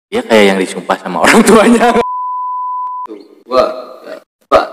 Dia kayak yang disumpah sama orang tuanya. Gua Pak.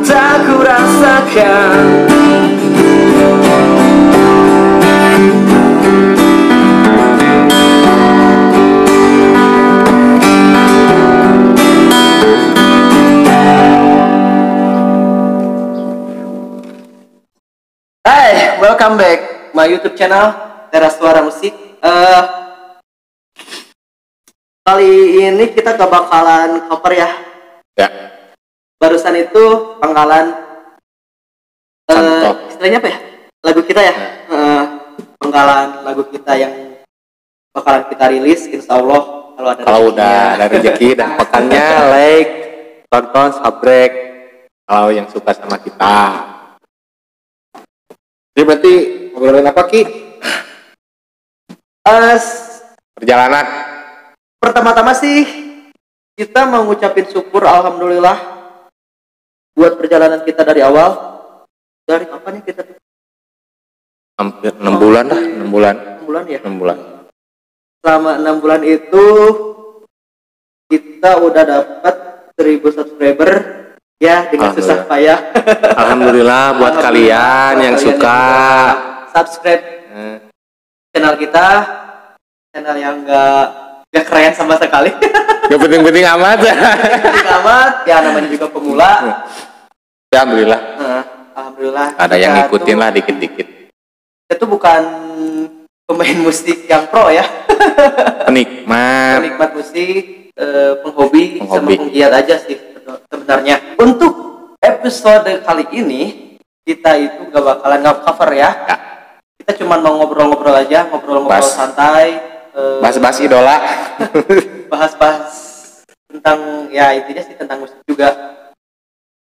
Tak ku rasakan. Hai, welcome back my YouTube channel Teras Suara Musik. Kali ini kita gak bakalan cover ya. Ya. Barusan itu penggalan istilahnya apa ya? Lagu kita ya. Penggalan lagu kita yang bakalan kita rilis insya Allah kalau udah ada rezeki dan pekannya like, tonton, subscribe kalau yang suka sama kita. Jadi berarti ngobrolin apa Ki? Perjalanan. Pertama-tama sih kita mau ngucapin syukur alhamdulillah buat perjalanan kita dari awal. Dari kapan ya kita? Hampir 6 bulan dah, 6 bulan. 6 bulan ya? 6 bulan. Selama 6 bulan itu kita udah dapat 1000 subscriber ya dengan susah payah. Alhamdulillah buat kalian yang suka subscribe channel kita, channel yang gak keren sama sekali. Gak penting-penting amat. Ya namanya juga pemula. Alhamdulillah. Alhamdulillah. Ada yang ngikutin lah dikit-dikit. Itu bukan pemain musik yang pro ya. Penikmat musik, penghobi sama penggiat aja sih sebenarnya. Untuk episode kali ini kita itu gak bakalan cover ya. Kita cuma mau ngobrol-ngobrol aja, ngobrol-ngobrol santai. Bahas-bahas idola. Bahas-bahas tentang ya intinya sih tentang musik juga.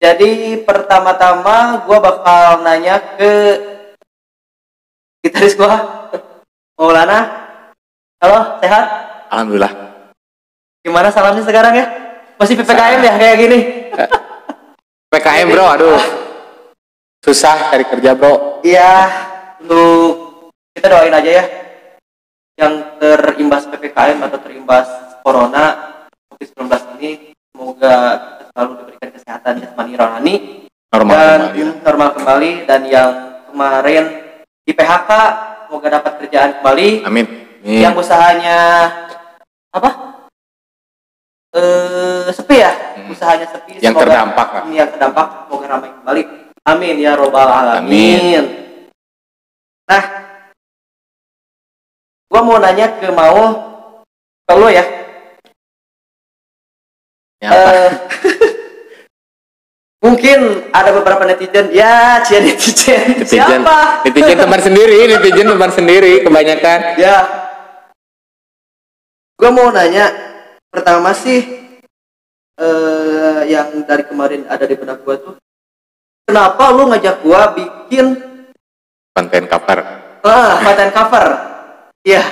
Jadi pertama-tama gue bakal nanya ke gitaris gue, Maulana. Halo, sehat? Alhamdulillah. Gimana salamnya sekarang ya? Masih PPKM ya kayak gini? PPKM bro, aduh. Susah cari kerja bro. Iya, untuk kita doain aja ya yang terimbas PPKM atau terimbas Corona COVID-19 ini, semoga kita selalu diberikan kesehatan jasmani rohani normal kembali, dan yang kemarin di PHK semoga dapat kerjaan kembali. Amin. Yang usahanya apa? Sepi ya? Usahanya sepi. Yang semoga, terdampak lah. Yang terdampak semoga ramai kembali. Amin ya robbal alamin. Nah, gua mau nanya ke lo ya. Mungkin ada beberapa netizen ya, netizen. Siapa? Netizen teman sendiri kebanyakan. Ya. Gua mau nanya pertama sih yang dari kemarin ada di benak gua tuh, kenapa lu ngajak gua bikin konten cover? Konten cover. Iya.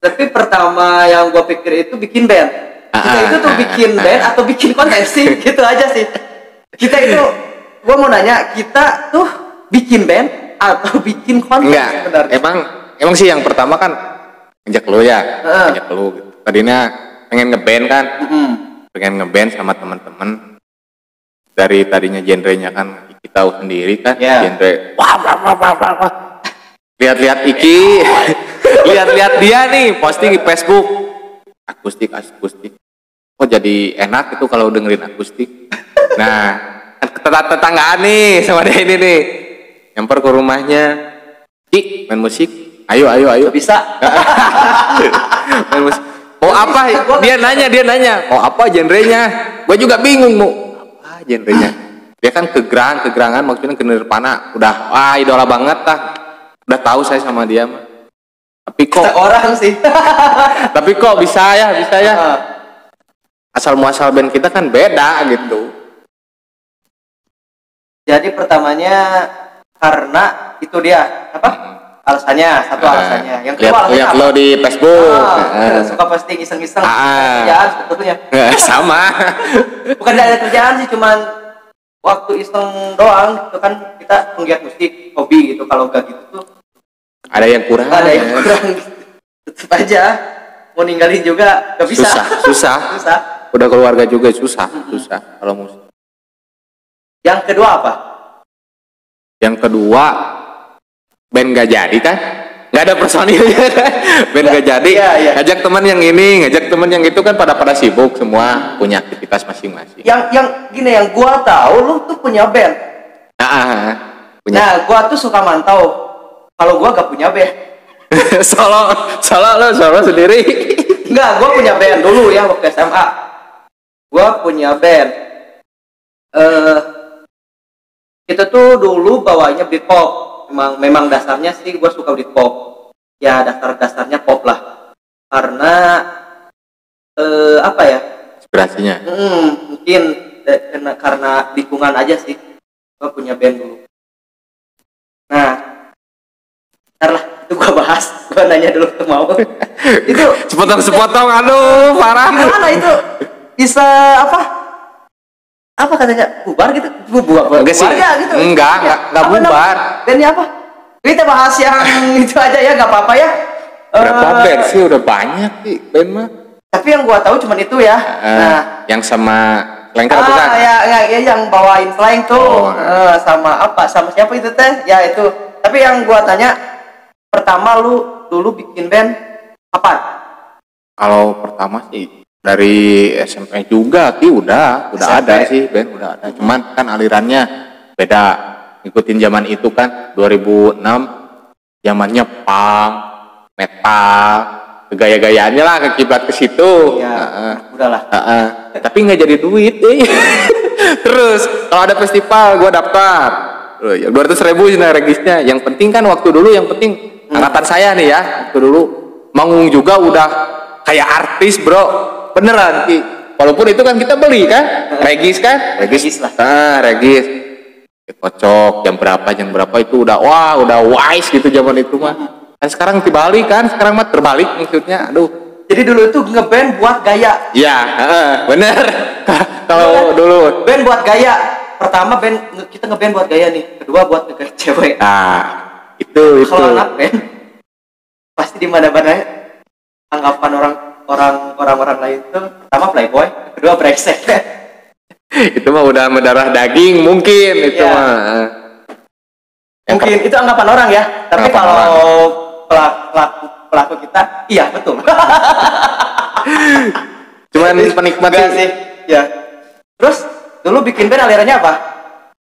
Tapi pertama yang gue pikir itu bikin band. Kita itu tuh bikin band atau bikin konten sih, gitu aja sih. Kita itu, gue mau nanya, kita tuh bikin band atau bikin konten? Enggak, sebenarnya. Emang sih yang pertama kan ngajak lu ya, ngajak lu gitu. Tadinya pengen ngeband kan, pengen ngeband sama teman-teman. Dari tadinya genrenya kan kita tahu sendiri kan, genre wah. Lihat-lihat Iki Lihat-lihat dia nih posting di Facebook. Akustik. Oh jadi enak itu kalau dengerin akustik. Nah, tetanggaan nih sama dia ini nih. Nyamper ke rumahnya. Ki, main musik. Ayo. Bisa. Main musik. Mau apa? Dia nanya. Mau apa genrenya? Gue juga bingung mau apa genrenya. Dia kan kegerangan maksudnya ke Nirvana. Udah, idola banget lah. Udah tahu saya sama dia mah. Tapi kok orang sih. Tapi kok bisa ya. Asal muasal band kita kan beda gitu. Jadi pertamanya karena itu dia apa? Alasannya, satu alasannya. Yang kedua lihat lo di Facebook. Suka posting iseng-iseng. Kerjaan sebetulnya. Sama. Bukan ada kerjaan sih, cuman waktu iseng doang. Itu kan kita penggiat musik, hobi gitu. Kalau gak gitu tuh ada yang kurang. Tetep aja mau ninggalin juga gak bisa. Susah. Udah keluarga juga susah kalau musik. Yang kedua apa? Yang kedua band gak jadi kan? Gak ada personilnya kan? Band gak jadi. Iya. Ngajak teman yang ini, ngajak teman yang itu kan pada sibuk semua punya aktivitas masing-masing. Yang gini yang gua tahu lu tuh punya band. Punya. Nah, gua tuh suka mantau. Kalau gua gak punya band. solo sendiri. Enggak, gua punya band dulu ya waktu SMA. Gua punya band. Kita tuh dulu bawanya beat pop. Memang dasarnya sih gua suka beat pop. Ya dasarnya pop lah. Karena apa ya? Inspirasinya. Mungkin karena lingkungan aja sih. Gua punya band dulu. Nah, ntar lah, itu gua bahas. Gua nanya dulu ke mau. Itu sepotong, aduh, parah. Gimana itu? Bisa apa katanya? Bubar gitu? Bubar ya gitu. Enggak bubar. Bandnya apa? Kita bahas yang itu aja ya, gak apa-apa ya. Berapa band sih? Udah banyak sih band mah. Tapi yang gua tahu cuman itu ya. Yang sama Lengkar bukan? Ya, yang bawain slang tuh. Sama apa? Sama siapa itu teh? Ya itu. Tapi yang gua tanya, pertama lu dulu bikin band kapan? Kalau pertama sih dari SMP juga sih udah SMP. Ada sih band udah ada. Cuman kan alirannya beda. Ngikutin zaman itu kan 2006 zamannya punk, metal, gaya-gayaannya lah kekiblat ke situ. Iya. Udahlah. Tapi nggak jadi duit Terus kalau ada festival gua daftar. 200.000 regisnya. Yang penting kan waktu dulu angkatan saya nih ya. Waktu dulu manggung juga udah kayak artis, bro. Beneran, Ki. Walaupun itu kan kita beli kan. Regis kan? Regis lah. Regis. Kocok jam berapa itu udah wise gitu zaman itu mah. Dan sekarang terbalik kan? Sekarang mah terbalik maksudnya. Aduh. Jadi dulu itu ngeband buat gaya. Iya, bener. Kalau dulu band buat gaya. Pertama kita ngeband buat gaya nih. Kedua buat ngegaya cewek. Itu. Kalau anak band pasti di mana-mana anggapan orang-orang lain itu pertama playboy, kedua brengsek. Itu mah udah mendarah daging mungkin itu mah. Mungkin itu anggapan orang ya. Tapi kalau pelaku kita, iya betul. Cuman penikmat sih. Ya. Terus dulu bikin band alirannya apa?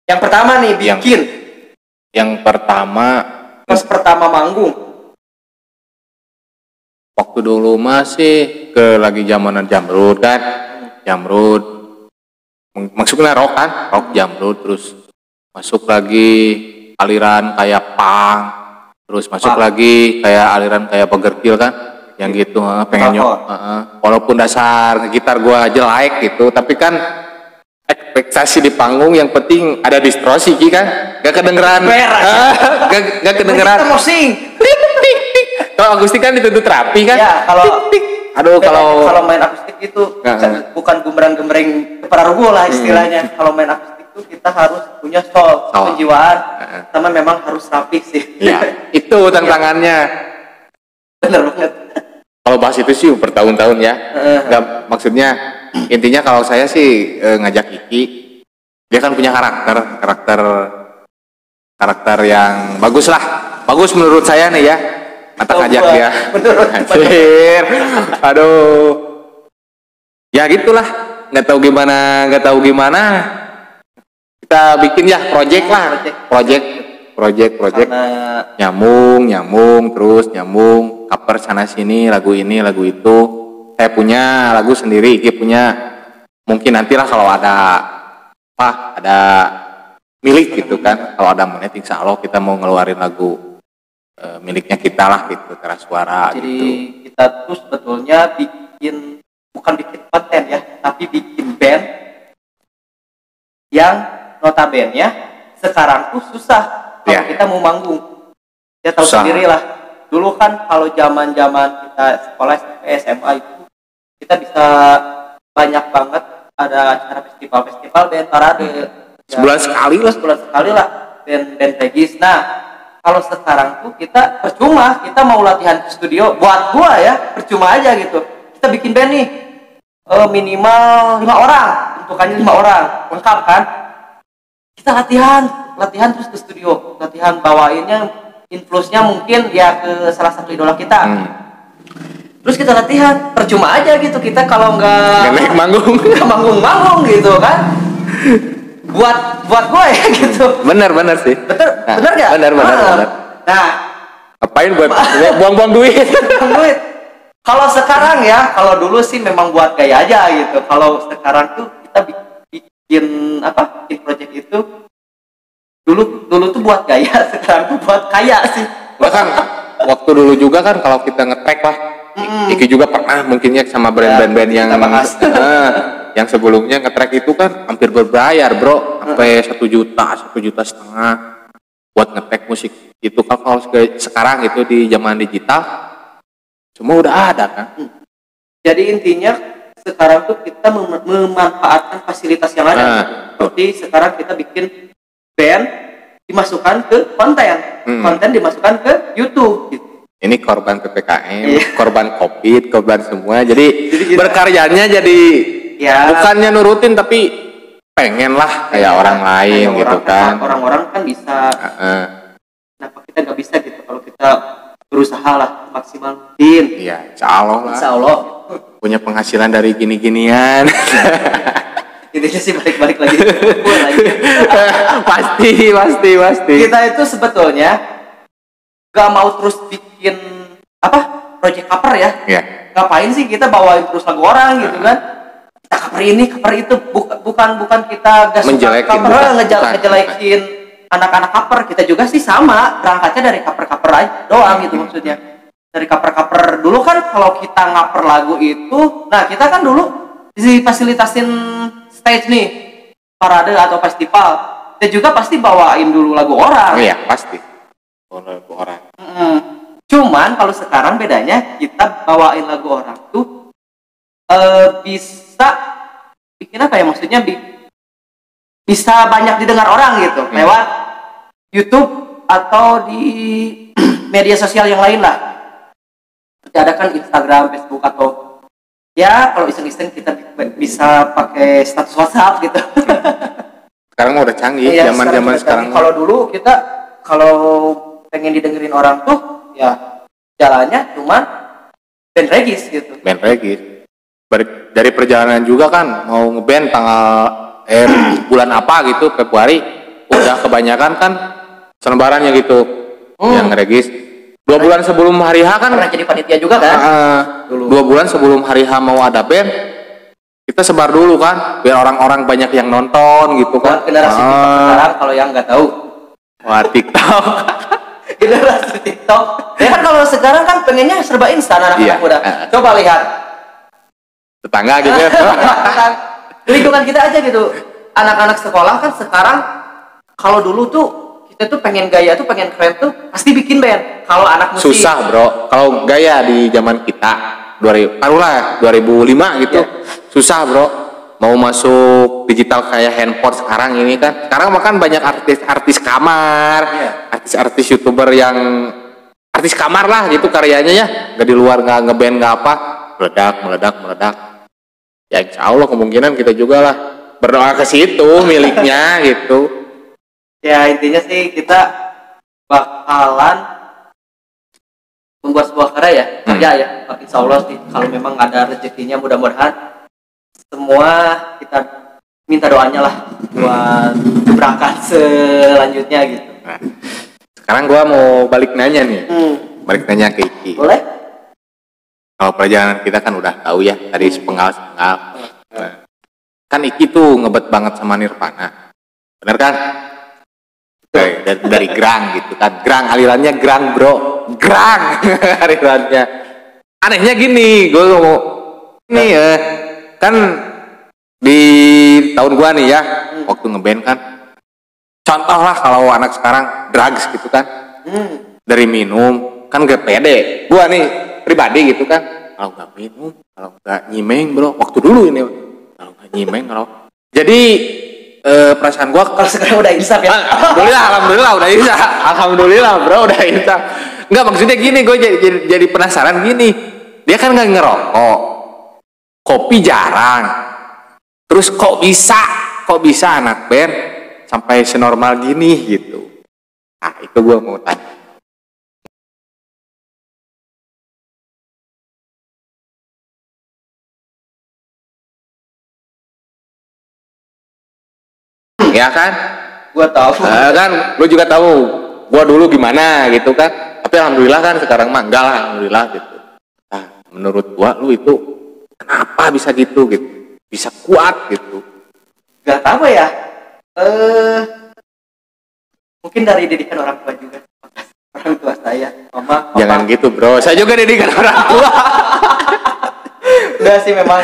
Yang pertama nih bikin. Yang pertama. Pas pertama manggung. Waktu dulu masih lagi zamanan Jamrud kan. Jamrud. Maksudnya rock kan? Rock Jamrud. Terus masuk lagi aliran kayak punk. Terus masuk lagi kayak aliran kayak Pagerkil kan. Yang gitu pengen walaupun dasar gitar gua jelek gitu. Tapi kan ekspektasi di panggung yang penting ada distorsi kan. Gak kedengeran. Gak kedengeran. Kita mau sing. Kalau akustik kan dituntut rapi kan? Ya, kalau main akustik itu bukan gembreng-gembreng keperarugu lah istilahnya. Kalau main akustik itu kita harus punya soul. Penjiwaan, sama memang harus rapi sih. Iya, itu tantangannya. Bener banget. Kalau bahas itu sih bertahun-tahun ya. Maksudnya intinya kalau saya sih ngajak Iki, dia kan punya karakter yang bagus lah. Bagus menurut saya nih ya. mata ngajak dia. Anjir. Aduh. Ya gitulah. Nggak tahu gimana. Kita bikin ya project. Nyambung terus cover sana sini, lagu ini lagu itu. Saya punya lagu sendiri, dia punya. Mungkin nantilah kalau ada milik gitu kan, kalau ada menit insya Allah kita mau ngeluarin lagu miliknya kita lah gitu, Keras Suara. Jadi gitu. Kita tuh sebetulnya bukan bikin konten ya, tapi bikin band yang notabene sekarang tuh susah kalau kita mau manggung. Ya tahu sendiri lah, dulu kan kalau zaman kita sekolah SMP, SMA itu kita bisa banyak banget ada acara festival band parade. Sebulan sekali lah band regis. Nah, kalau sekarang tuh kita percuma, kita mau latihan ke studio, buat gua ya percuma aja gitu. Kita bikin band nih minimal 5 orang, bentukannya 5 orang, lengkap kan? Kita latihan terus ke studio, latihan bawainnya influence-nya mungkin ya ke salah satu idola kita. Terus kita latihan, percuma aja gitu kita kalau nggak manggung gitu kan. buat gue ya gitu. Bener sih. Bener nggak? Bener. Nah, ngapain buat buang duit? Kalau sekarang ya, kalau dulu sih memang buat gaya aja gitu. Kalau sekarang tuh kita bikin project itu dulu tuh buat gaya, sekarang tuh buat kaya sih. Bahkan waktu dulu juga kan kalau kita nge-track lah. Iki juga pernah mungkinnya sama brand-brand yang sebelumnya nge-track itu kan hampir berbayar bro, sampai 1 juta, 1,5 juta buat nge-track musik. Itu kan kalau sekarang itu di zaman digital semua udah ada kan. Jadi intinya sekarang tuh kita memanfaatkan fasilitas yang ada. Seperti sekarang kita bikin band dimasukkan ke konten dimasukkan ke YouTube gitu. Ini korban PPKM, korban COVID, korban semua. Jadi berkaryanya jadi bukannya nurutin tapi pengen lah kayak orang lain gitu kan. Orang-orang kan bisa. Kenapa kita nggak bisa gitu kalau kita berusaha lah maksimal mungkin. Iya, insya Allah. Punya penghasilan dari gini-ginian. Intinya sih balik lagi. Pasti. Kita itu sebetulnya gak mau terus bikin project cover ya. Ngapain sih kita bawain terus lagu orang gitu kan? Kita cover ini, cover itu, bukan kita gak suka cover, ngejelekin anak-anak cover. Kita juga sih sama, berangkatnya dari cover aja doang gitu maksudnya. Dari cover dulu kan kalau kita ngaper lagu itu, nah kita kan dulu difasilitasin stage nih, parade atau festival. Kita juga pasti bawain dulu lagu orang. Iya, pasti. Lagu orang. Cuman kalau sekarang bedanya kita bawain lagu orang tuh bisa bikin apa ya, maksudnya bisa banyak didengar orang gitu lewat YouTube atau di media sosial yang lain lah. Ada kan Instagram, Facebook atau ya kalau iseng-iseng kita bisa pakai status WhatsApp gitu. Sekarang udah canggih, zaman sekarang. Kalau dulu kita kalau pengen didengerin orang tuh ya jalannya cuma band regis gitu. Band regis. Dari perjalanan juga kan mau ngeband bulan apa gitu, Februari udah kebanyakan kan selebarannya gitu yang regis. 2 bulan sebelum hari H kan pernah jadi panitia juga kan? Dulu. 2 bulan sebelum hari H mau ada band kita sebar dulu kan biar orang-orang banyak yang nonton gitu kan. Generasi TikTok sekarang kalau yang nggak tahu. Wah, TikTok. Generasi TikTok. Ya kan kalau sekarang kan pengennya serba instan anak-anak muda. Coba lihat tetangga gitu ya. Lingkungan kita aja gitu. Anak-anak sekolah kan sekarang kalau dulu tuh kita tuh pengen gaya tuh pengen keren tuh pasti bikin band. Kalau anak musik susah bro. Kalau gaya di zaman kita 2005 gitu susah bro. Mau masuk digital kayak handphone sekarang ini kan. Sekarang makan banyak artis kamar, artis YouTuber yang artis kamar lah gitu karyanya ya. Gak di luar nggak ngeband nggak apa, meledak. Ya insya Allah kemungkinan kita juga lah berdoa ke situ miliknya gitu. Ya intinya sih kita bakalan membuat sebuah karya ya, insya Allah sih kalau memang ada rezekinya mudah-mudahan semua kita minta doanya lah buat berangkat selanjutnya gitu. Nah, sekarang gua mau balik nanya nih, balik nanya ke Iki. Boleh? Kalau perjalanan kita kan udah tahu ya tadi sepenggal. Nah, kan Iki tuh ngebet banget sama Nirvana, bener kan? Dari Grang gitu kan, Grang alirannya Grang bro, Grang alirannya. Anehnya gini, gue mau nih ya, kan di tahun gua nih ya, waktu ngeband kan, contoh lah kalau anak sekarang drugs gitu kan, dari minum kan gak pede. Gua nih pribadi gitu kan, kalau nggak minum, kalau nggak nyimeng bro, waktu dulu ini, kalau nggak nyimeng kalau jadi perasaan gua Kalau sekarang udah insaf ya. Alhamdulillah udah insaf. Alhamdulillah bro udah insaf. Enggak, maksudnya gini, gue jadi penasaran gini. Dia kan nggak ngerokok, kopi jarang. Terus kok bisa anak band sampai senormal gini gitu. Nah itu gue mau tanya. Ya kan? Gua tahu. Kan lu juga tahu gua dulu gimana gitu kan. Tapi alhamdulillah kan sekarang mah enggak lah, alhamdulillah gitu. Nah, menurut gua lu itu kenapa bisa gitu? Bisa kuat gitu. Gak tahu ya. Mungkin dari didikan orang tua juga. Orang tua saya, mama. Jangan gitu, bro. Saya juga didikan orang tua. Udah sih memang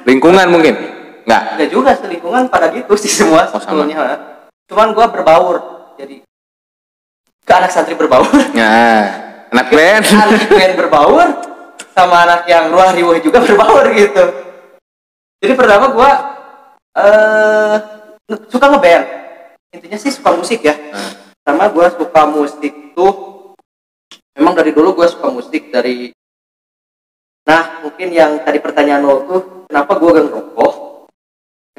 Lingkungan mungkin. Enggak juga, selingkungan pada gitu sih semua sebetulnya. Cuman gue berbaur, jadi ke anak santri berbaur. Nah, anak band berbaur sama anak yang ruah riweh juga berbaur gitu. Jadi pertama gue suka ngeband. Intinya sih suka musik ya. Sama gue suka musik tuh memang dari dulu gue suka musik dari. Nah mungkin yang tadi pertanyaan lo tuh kenapa gue gak ngerokok.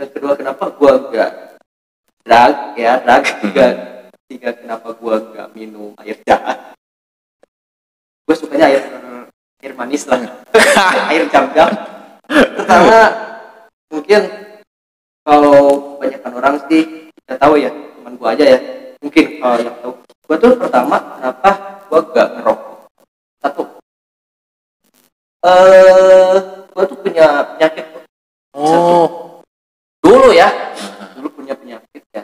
Yang kedua kenapa gue gak drag. Tiga kenapa gue gak minum air jahat. Gue sukanya air manis lah. Air jam-jam. Pertama mungkin kalau kebanyakan orang sih gak tahu ya, teman gue aja ya mungkin kalau yang tahu. Gue tuh pertama kenapa gue gak ngerokok. Satu, gue tuh punya penyakit. Dulu punya penyakit ya.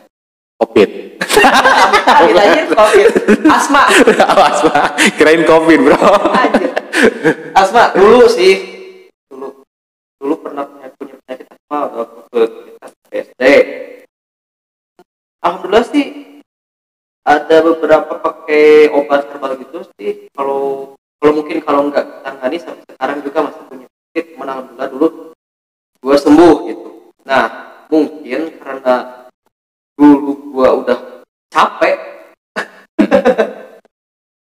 Covid. Covid. Asma. Kirain Covid, bro. Asma dulu sih. Dulu pernah punya penyakit asma waktu SD. Alhamdulillah sih ada beberapa pakai obat herbal gitu sih. Kalau mungkin kalau nggak tangani sampai sekarang juga masih punya penyakit. Alhamdulillah dulu gue sembuh gitu. Nah mungkin karena dulu gue udah capek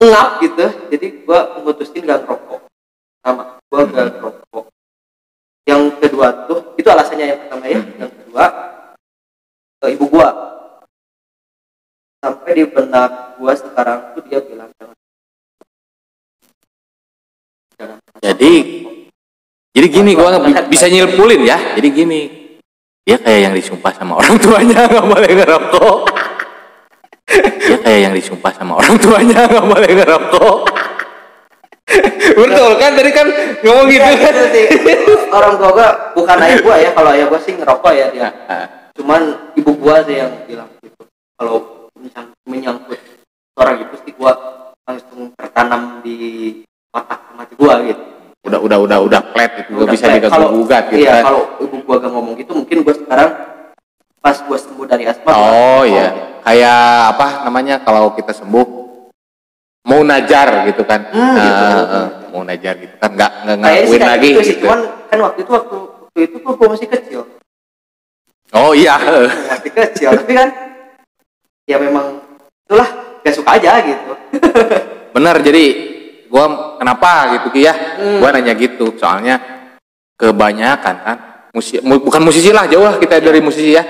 ngap gitu, jadi gue memutusin gak ngerokok. Sama gue gak ngerokok. Yang kedua tuh itu alasannya yang pertama ya. Yang kedua ibu gue sampai di benak gue sekarang tuh dia bilang jangan. Jadi gini, gue bisa nyilpulin ya. Jadi gini, dia kayak yang disumpah sama orang tuanya nggak boleh ngerokok. Dia kayak yang disumpah sama orang tuanya nggak boleh ngerokok. Betul kan, tadi kan ngomong gitu kan. Orang tua gue bukan ayah gue ya, kalau ayah gue sih ngerokok ya dia. Cuman ibu gue sih yang bilang gitu. Kalau menyangkut orang itu sih gue langsung tertanam di otak mati gue gitu. Udah flat itu, gak bisa digugat gitu. Iya, kalau ibu gua gak ngomong gitu, mungkin gua sekarang pas gua sembuh dari asma. Iya, kayak apa namanya kalau kita sembuh mau najar gitu kan. Mau najar gitu kan, nggak ngakuin lagi gitu. Sih, cuman kan waktu itu gua masih kecil. Oh iya, masih kecil, tapi kan ya memang itulah gak suka aja gitu. Benar, jadi gua kenapa gitu ya? Gua nanya gitu, soalnya kebanyakan kan bukan musisi lah, jauh lah kita dari musisi ya,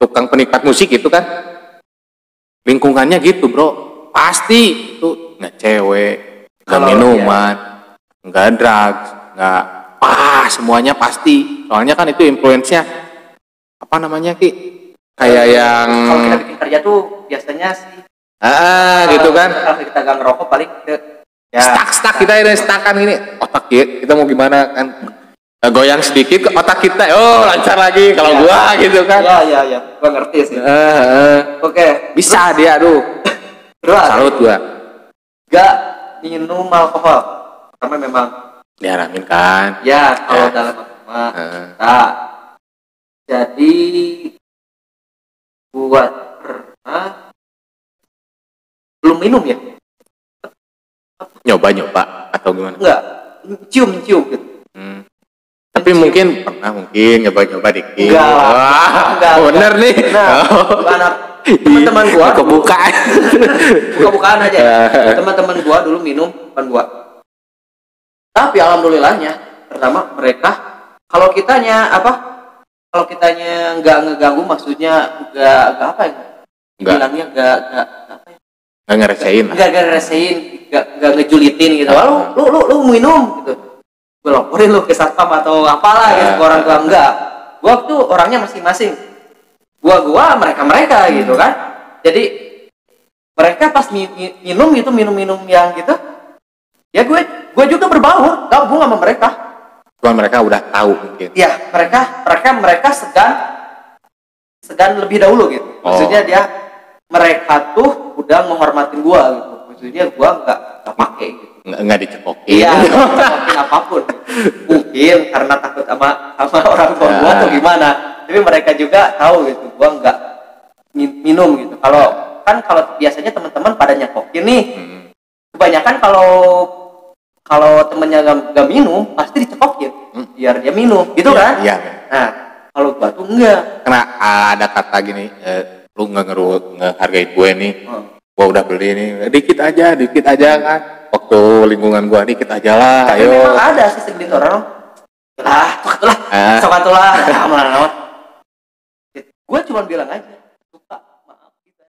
tukang penikmat musik itu kan lingkungannya gitu bro, pasti itu nggak cewek nggak minuman, nggak drugs, nggak semuanya pasti. Soalnya kan itu influence-nya apa namanya Ki? Kayak yang kalau kita bikin kerja tuh biasanya sih gitu kan. Kalau kita gak ngerokok paling stuck kita ini stuck-an ini otak kita mau gimana kan, goyang sedikit ke otak kita lancar lagi kalau gua gitu kan. Iya gua ngerti sih. Oke. Bisa dia Terus salut gua. Gak minum alkohol karena memang diharamin kan ya kalau dalam agama kita. Jadi buat pernah belum minum ya? Nyoba atau gimana? Enggak, cium gitu. Tapi mungkin pernah nyoba dikit. Enggak. Bener nih. Anak teman-teman gua buka-bukaan aja. Teman-teman gua dulu minum bukan gua. Tapi alhamdulillahnya pertama mereka kalau kitanya nggak ngeganggu, maksudnya nggak apa ya? Bilangnya nggak apa ya? Nggak ngerasain. Nggak ngejulitin gitu. Lu minum gitu. Gue laporin lu ke satpam atau apalah gitu ke orang tua. Enggak. Gua tuh orangnya masing-masing. Gua mereka gitu kan. Jadi mereka pas minum yang gitu, ya gue juga berbaur gabung sama mereka. Cuma mereka udah tahu mungkin. Ya mereka segan lebih dahulu gitu. Maksudnya mereka tuh udah menghormatin gua gitu. Maksudnya gua nggak pakai gitu. Nggak dicekokin. Iya, dicekokin apapun. Mungkin karena takut sama orang tua gua atau gimana. Tapi mereka juga tahu gitu. Gua nggak minum gitu. Kalau biasanya teman-teman pada nyekokin nih. Kebanyakan kalau temennya nggak minum pasti dicekokin biar dia minum gitu kan. Iya. Nah kalau gua tuh enggak, karena ada kata gini, lu ngehargain gue nih, gua udah beli nih dikit aja kan, waktu lingkungan gua dikit aja lah. Tapi ayo memang ada sih segelintir orang sokatulah gue cuma bilang aja